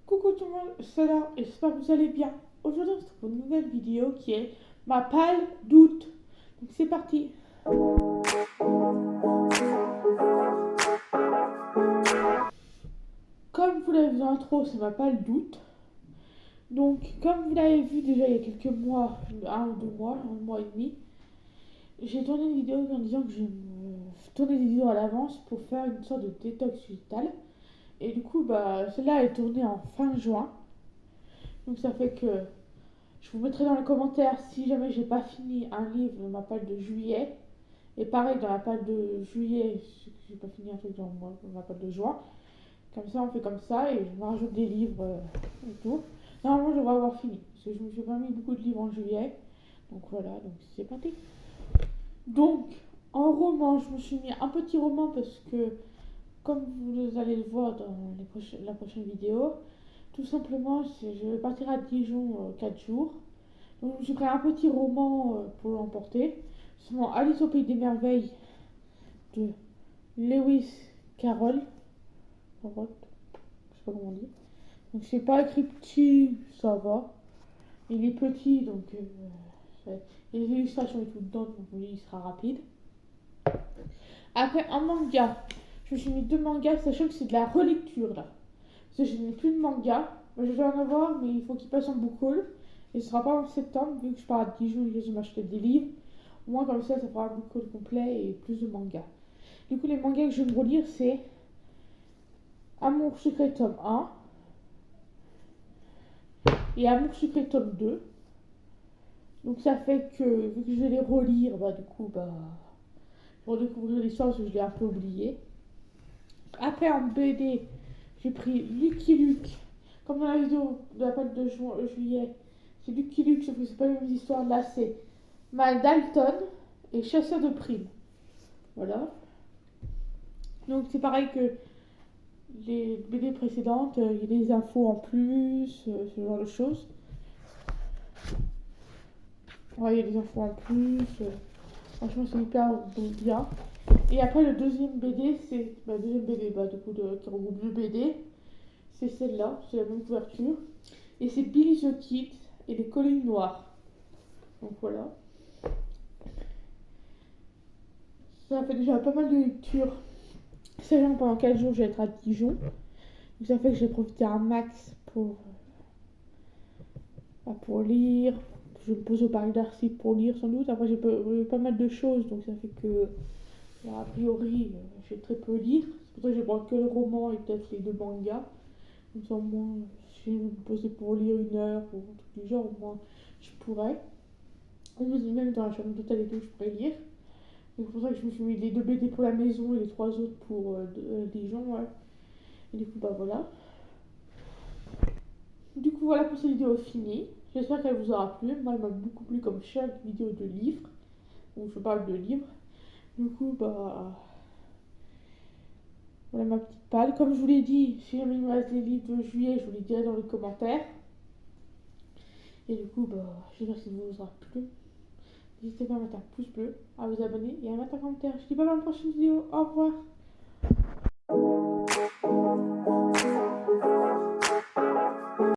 Coucou tout le monde, c'est là et j'espère que vous allez bien. Aujourd'hui, on se retrouve pour une nouvelle vidéo qui est ma palle d'août. Donc c'est parti. Comme vous l'avez vu dans l'intro, c'est ma palle d'août. Donc, comme vous l'avez vu déjà il y a quelques mois, un ou deux mois, un mois et demi, j'ai tourné une vidéo en disant que je tournais des vidéos à l'avance pour faire une sorte de détox digital. Et du coup, celle-là est tournée en fin juin. Donc ça fait que je vous mettrai dans les commentaires si jamais j'ai pas fini un livre dans ma palle de juillet. Et pareil, dans la palle de juillet, j'ai pas fini un truc dans ma palle de juin. Comme ça, on fait comme ça et je me rajoute des livres et tout. Normalement, je devrais avoir fini. Parce que je me suis pas mis beaucoup de livres en juillet. Donc voilà, donc c'est parti. Donc, en roman, je me suis mis un petit roman parce que, comme vous allez le voir dans la prochaine vidéo, tout simplement, je vais partir à Dijon 4 jours. Donc, je me suis pris un petit roman pour l'emporter. C'est mon Alice au Pays des Merveilles de Lewis Carroll. Je sais pas comment on dit. Donc, c'est pas écrit petit, ça va. Il est petit, donc il y a des illustrations et tout dedans, donc il sera rapide. Après, un manga. Je me suis mis deux mangas, sachant que c'est de la relecture là. Parce que je n'ai plus de manga. Moi, je vais en avoir, mais il faut qu'il passe en book haul. Et ce sera pas en septembre, vu que je pars à Dijon et que je vais m'acheter des livres. Au moins, comme ça fera un book haul complet et plus de mangas. Du coup, les mangas que je vais me relire, c'est Amour secret tome 1 et Amour secret tome 2. Donc, ça fait que, vu que je vais les relire, pour découvrir l'histoire, parce que je l'ai un peu oublié. Après, en BD, j'ai pris Lucky Luke. Comme dans la vidéo de la page de juillet, c'est Lucky Luke, sauf que c'est pas les mêmes histoires. Là, c'est Mal Dalton et Chasseur de primes. Voilà. Donc, c'est pareil que les BD précédentes, il y a des infos en plus, ce genre de choses. Ouais, il y a des infos en plus. Franchement, c'est hyper bien. Et après, le deuxième BD, c'est. Deuxième BD, du coup, qui regroupe deux BD. C'est celle-là, c'est la même couverture. Et c'est Billy the Kid et les collines noires. Donc voilà. Ça fait déjà pas mal de lectures. Sachant que pendant 4 jours, je vais être à Dijon. Donc ça fait que j'ai profité un max pour lire. Je vais me poser au parc d'Arcy pour lire sans doute. Après, j'ai pas mal de choses. Donc ça fait que, a priori, j'ai très peu lire. C'est pour ça que je vais prendre que le roman et peut-être les deux mangas. Comme ça, au moins, si je vais me poser pour lire 1 heure ou un truc du genre, au moins, je pourrais. Ou même dans la chambre d'hôtel et tout, je pourrais lire. C'est pour ça que je me suis mis les deux BD pour la maison et les trois autres pour Dijon, ouais. Et du coup, voilà. Du coup, voilà pour cette vidéo finie. J'espère qu'elle vous aura plu. Moi, elle m'a beaucoup plu comme chaque vidéo de livre, où je parle de livres. Du coup, voilà ma petite palle. Comme je vous l'ai dit, si jamais il me reste les livres de juillet, je vous les dirai dans les commentaires. Et du coup, j'espère que ça vous aura plu. N'hésitez pas à mettre un pouce bleu, à vous abonner et à mettre un commentaire. Je vous dis pas à la prochaine vidéo. Au revoir.